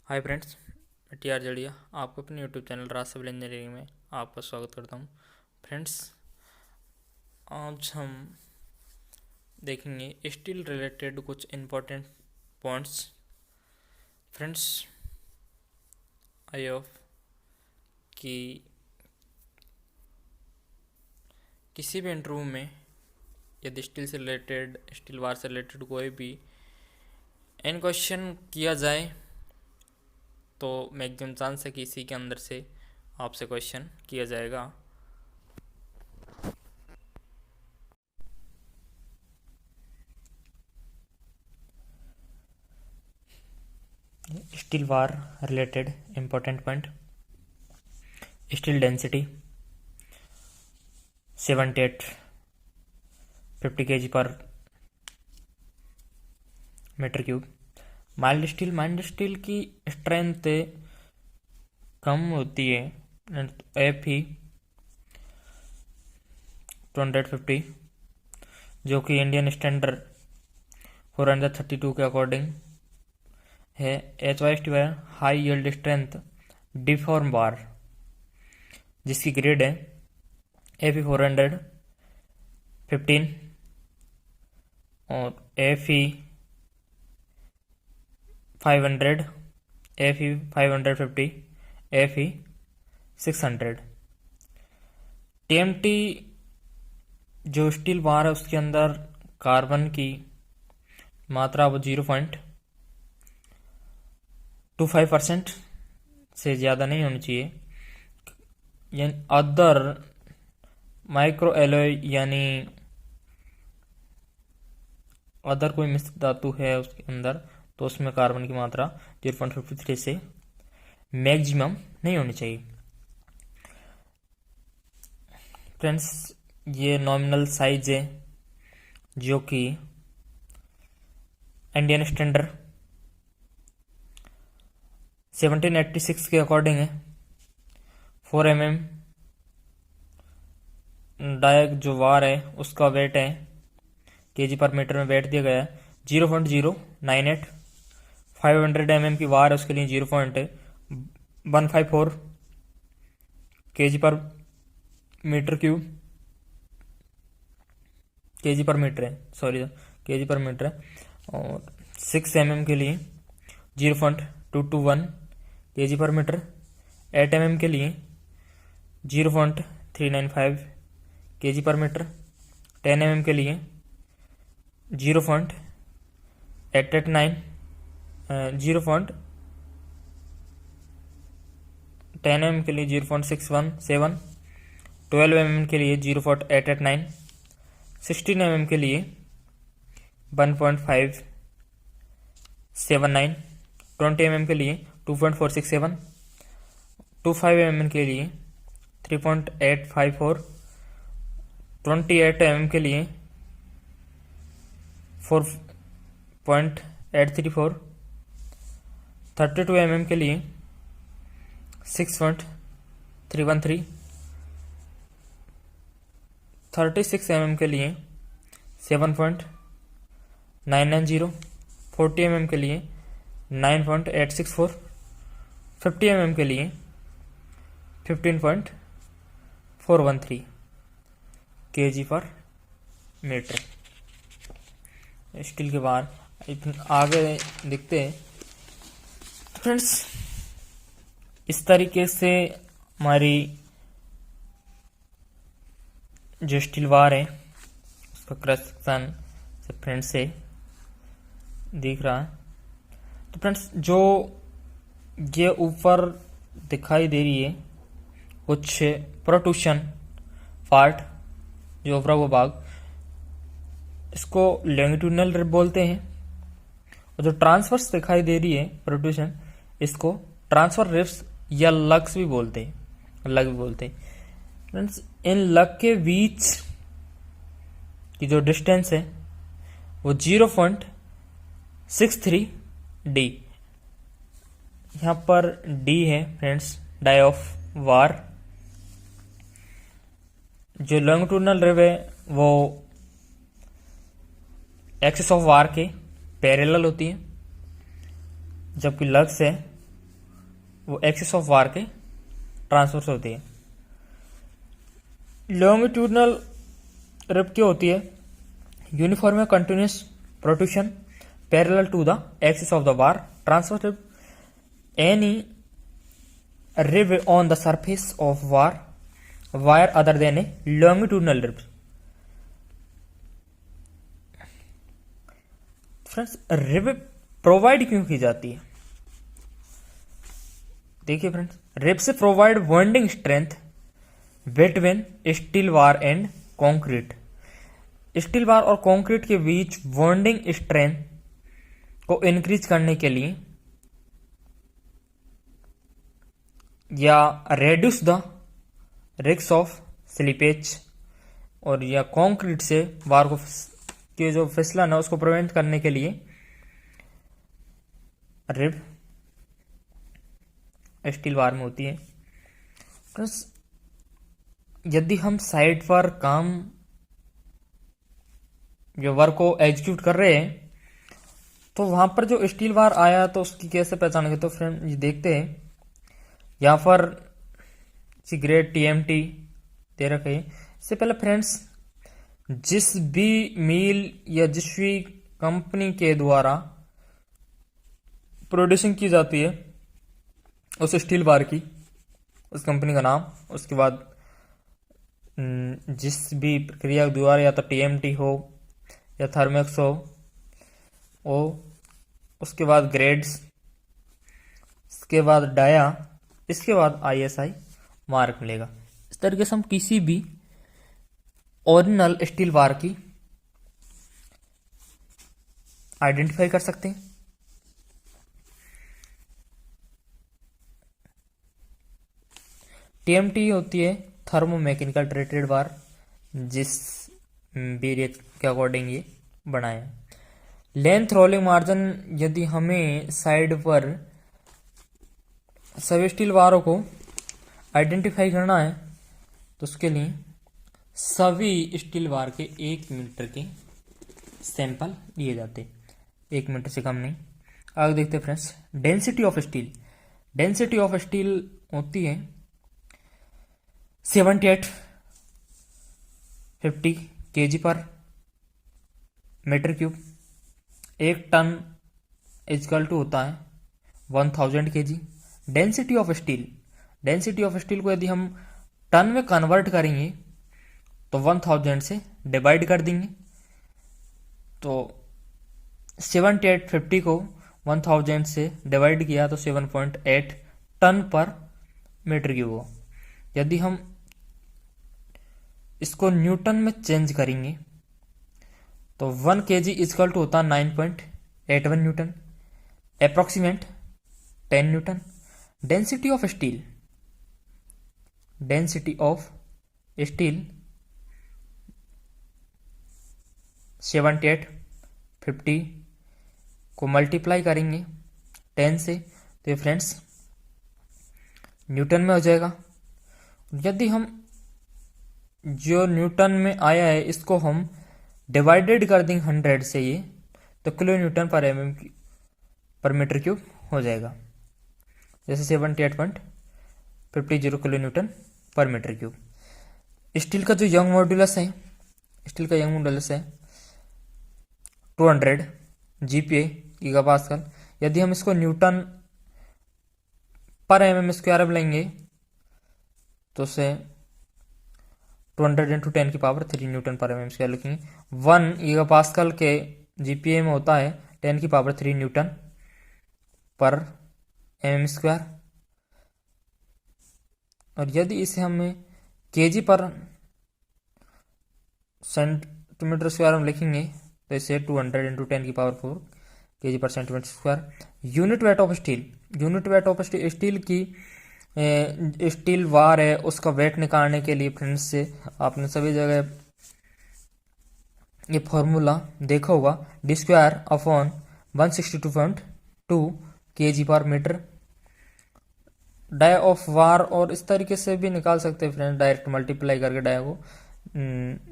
Hi friends, मैं T R Jadia आपको अपने यूट्यूब चैनल राज सिविल इंजीनियरिंग में आपका स्वागत करता हूँ। फ्रेंड्स, आज हम देखेंगे स्टील रिलेटेड कुछ important points. Friends, I hope कि किसी भी इंटरव्यू में यदि स्टील वार से रिलेटेड कोई भी एन क्वेश्चन किया जाए तो मैक्सिमम चांस है कि इसी के अंदर से आपसे क्वेश्चन किया जाएगा। Steel bar related important point: steel density 78 50 kg पर मीटर क्यूब। माइल्ड स्टील की स्ट्रेंथ कम होती है, Fe 250 जो कि इंडियन स्टैंडर्ड 432 के अकॉर्डिंग है। HYST high yield strength deformed bar जिसकी ग्रेड है Fe 415 और Fe 500 Fe 550 Fe 600। TMT जो स्टील बार है उसके अंदर कार्बन की मात्रा वो 0.25% से ज़्यादा नहीं होनी चाहिए। यानी अदर माइक्रो एलॉय यानी अदर कोई मिश्र धातु है उसके अंदर तो उसमें कार्बन की मात्रा 0.53 से मैक्सिमम नहीं होनी चाहिए। फ्रेंड्स, ये नॉमिनल साइज है जो कि इंडियन स्टैंडर्ड 1786 के अकॉर्डिंग है। 4 mm डायक जो वार है उसका वेट है केजी पर मीटर में वेट दिया गया है 0.098। 500 mm की वार है उसके लिए 0.154 केजी पर मीटर क्यूब केजी पर मीटर है केजी पर मीटर है। और 6 mm के लिए 0.221 केजी पर मीटर। 8 mm के लिए 0.395 केजी पर मीटर। 10 mm के लिए 0.889 10 mm के लिए 0.617। 12 mm के लिए 0.889। 16 mm के लिए 1.579। 20 mm के लिए 2.467। 25 mm के लिए 3.854। 28 mm के लिए 4.834। 32 mm के लिए 6.313। 36 mm के लिए 7.990। 40 mm के लिए 9.864। 50 mm के लिए 15.413 केजी पर मीटर। स्टील के बार आगे दिखते हैं। फ्रेंड्स, इस तरीके से हमारी जो स्टील बार है उसका क्रॉस सेक्शन से फ्रेंड्स से दिख रहा है। तो फ्रेंड्स, जो ये ऊपर दिखाई दे रही है कुछ प्रोट्रूशन पार्ट जो ऊपरा वो भाग, इसको लॉन्गिट्यूडिनल रिब बोलते हैं। और जो ट्रांसवर्स दिखाई दे रही है प्रोट्रूशन, इसको ट्रांसफर रिब्स या लग्स भी बोलते हैं, फ्रेंड्स, इन लग के बीच की जो डिस्टेंस है वो 0.63 डी। यहां पर डी है फ्रेंड्स डाई ऑफ वार। जो लॉन्गिट्यूडिनल रिब है वो एक्सिस ऑफ वार के पैरेलल होती है, जबकि लग्स है वो एक्सिस ऑफ वार के ट्रांसफर से होती है। लॉन्गिट्यूडनल रिप क्या होती है? Uniform continuous protrusion parallel to the axis of the war. Transfer rib any rib on the surface of wire other than a longitudinal rib। Friends, rib provide क्यों की जाती है? देखिए फ्रेंड्स, रिब से provide bonding strength between steel bar and concrete. Steel bar और concrete के बीच bonding strength को increase करने के लिए या reduce the risk of slippage, और या कंक्रीट से बार को के जो फिसलन है उसको प्रिवेंट करने के लिए रिब स्टील बार में होती है। प्लस यदि हम साइड पर काम जो वर्क को एग्जीक्यूट कर रहे हैं तो वहां पर जो स्टील बार आया तो उसकी कैसे पहचानेंगे? तो फ्रेंड ये देखते हैं, यहाँ पर ग्रेड TMT दे रखे हैं। इससे पहले फ्रेंड्स, जिस भी मिल या जिस भी कंपनी के द्वारा प्रोड्यूसिंग की जाती है उस स्टील बार की, उस कंपनी का नाम, उसके बाद जिस भी प्रक्रिया के द्वारा या तो TMT हो या थर्मेक्स हो, उसके बाद ग्रेड्स, इसके बाद डाया, इसके बाद ISI मार्क मिलेगा। इस तरीके से हम किसी भी ओरिजिनल स्टील बार की आइडेंटिफाई कर सकते हैं। TMT होती है थर्मो मैकेनिकल ट्रेटेड बार, जिस बीरिय के अकॉर्डिंग ये बनाया। लेंथ रोलिंग मार्जिन, यदि हमें साइड पर सभी स्टील बारों को आइडेंटिफाई करना है तो उसके लिए सभी स्टील बार के 1 मीटर के सैंपल लिए जाते, 1 मीटर से कम नहीं। आगे देखते हैं friends, density of steel. Density of steel होती है 7850 kg पर metre cube. 1 ton is equal to होता है 1000 kg। Density of steel, density of steel को यदि हम टन में कन्वर्ट करेंगे तो 1000 से डिवाइड कर देंगे, तो 7850 को 1000 से डिवाइड किया तो 7.8 टन पर मीटर क्यूब हो। यदि हम इसको न्यूटन में चेंज करेंगे तो 1 kg इजकल टू होता 9.81 Newton, approximate 10 Newton. Density of steel, density of steel 7850 को मल्टीप्लाई करेंगे 10 से तो फ्रेंड्स न्यूटन में हो जाएगा। यदि हम जो न्यूटन में आया है इसको हम डिवाइडेड कर देंगे 100 से, ये तो किलो न्यूटन पर mm पर मीटर क्यूब हो जाएगा। जैसे 78.50 किलो न्यूटन पर मीटर क्यूब। स्टील का जो यंग मॉड्यूलस है, स्टील का यंग मॉड्यूलस है 200 GPa गीगापास्कल। यदि हम इसको न्यूटन पर mm स्क्वायर में लेंगे तो उसे 200 × 10 की पावर 3 न्यूटन पर mm स्क्वायर लिखेंगे। 1 गीगापास्कल के GPa में होता है 10 की पावर 3 न्यूटन पर mm स्क्वायर। और यदि इसे हमें kg पर सेंटीमीटर स्क्वायर में लिखेंगे तो इसे 200 × 10 की पावर 4 kg पर centimetre square. Unit weight of steel, unit weight of steel की स्टील बार है उसका वेट निकालने के लिए फ्रेंड्स से आपने सभी जगह ये फॉर्मूला देखा होगा, d² अपॉन 162.2 kg पर मीटर। डाय ऑफ वार, और इस तरीके से भी निकाल सकते हैं फ्रेंड्स, डायरेक्ट मल्टीप्लाई करके डाय को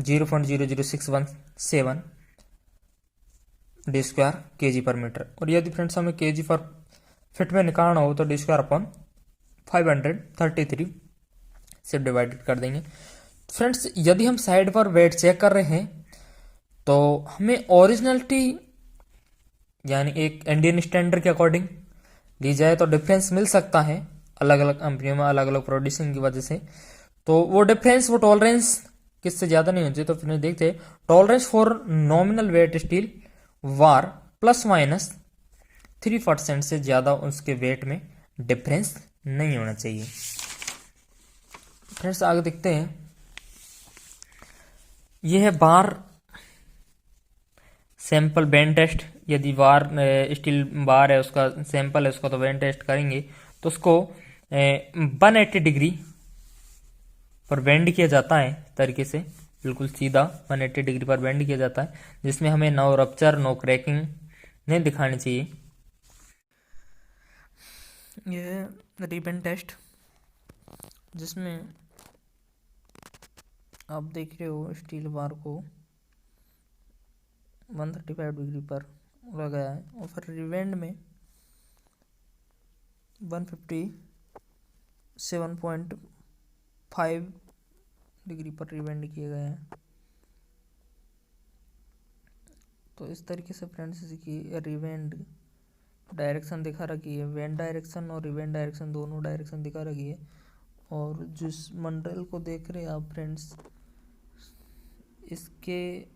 0.00617 d² kg पर मीटर। और यदि फ्रेंड्स हमें kg पर फिट में निकालना हो तो d² अपॉन 533 से डिवाइडेड कर देंगे। फ्रेंड्स यदि हम साइड पर वेट चेक कर रहे हैं तो हमें ओरिजिनलिटी यानी एक इंडियन स्टैंडर्ड के अकॉर्डिंग ली जाए तो डिफरेंस मिल सकता है अलग अलग कंपनियों में अलग अलग प्रोड्यूसिंग की वजह से। तो वो डिफरेंस वो टॉलरेंस किससे ज़्यादा नहीं होती। तो फिर देखते हैं tolerance for nominal weight steel bar ±3% से ज़्यादा उसके वेट में डिफरेंस नहीं होना चाहिए। फ्रेंड्स आगे देखते हैं, यह है बार सैंपल बेंड टेस्ट। यदि बार स्टील बार है उसका सैंपल है उसका तो बेंड टेस्ट करेंगे तो उसको 180 डिग्री पर बेंड किया जाता है तरीके से, बिल्कुल सीधा 180 डिग्री पर बेंड किया जाता है, जिसमें हमें नो रप्चर नो क्रैकिंग नहीं दिखानी चाहिए। यह रिबन टेस्ट जिसमें आप देख रहे हो स्टील बार को 135 डिग्री पर लगाया है और फिर रिवेंड में 157.5 डिग्री पर रिवेंड किए गए हैं। तो इस तरीके से फ्रेंड्स इसकी रिवेंड डायरेक्शन दिखा रखी है, वेंड डायरेक्शन और रिवेंड डायरेक्शन दोनों डायरेक्शन दिखा रखी है। और जिस मंडल को देख रहे हैं आप फ्रेंड्स, इसके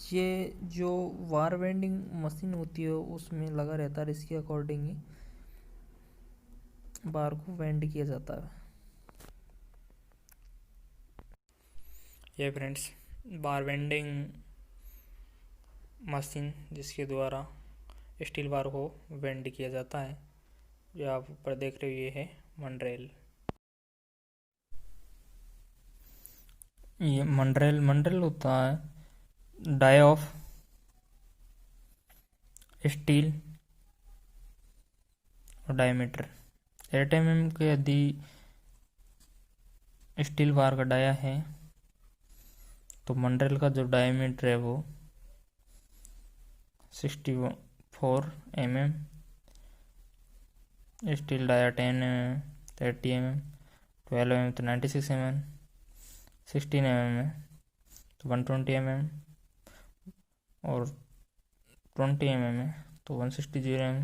ये जो वार वेंडिंग मशीन होती है उसमें लगा रहता है, इसके अकॉर्डिंग ही बार को वेंड किया जाता है। ये फ्रेंड्स बार वेंडिंग मशीन जिसके द्वारा स्टील बार को वेंड किया जाता है, जो आप ऊपर देख रहे हो ये है मंड्रेल। ये मंड्रेल होता है डाई ऑफ स्टील और डायमीटर 8 mm के। यदि स्टील बार का डाया है तो मंड्रेल का जो डायमीटर है वो 64 mm, steel dia 10 mm 30 mm, 12 mm तो 96 mm, 16 mm है तो 120 mm और 20 mm है तो 160 mm,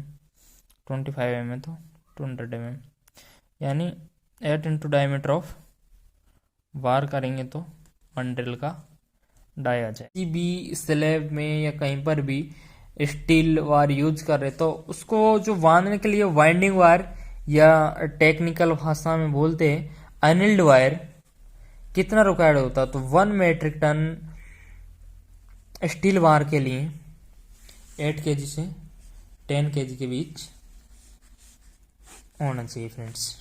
25 mm तो 200 mm। यानी 8 इंटू डायमीटर ऑफ बार करेंगे तो मंड्रेल का डाई आ जाए। किसी भी स्लैब में या कहीं पर भी स्टील वायर यूज कर रहे तो उसको जो बांधने के लिए वाइंडिंग वायर या टेक्निकल भाषा में बोलते हैं अनिल्ड वायर कितना रिक्वायर्ड होता है, तो 1 मेट्रिक टन स्टील बार के लिए 8 kg से 10 kg के बीच होना चाहिए फ्रेंड्स।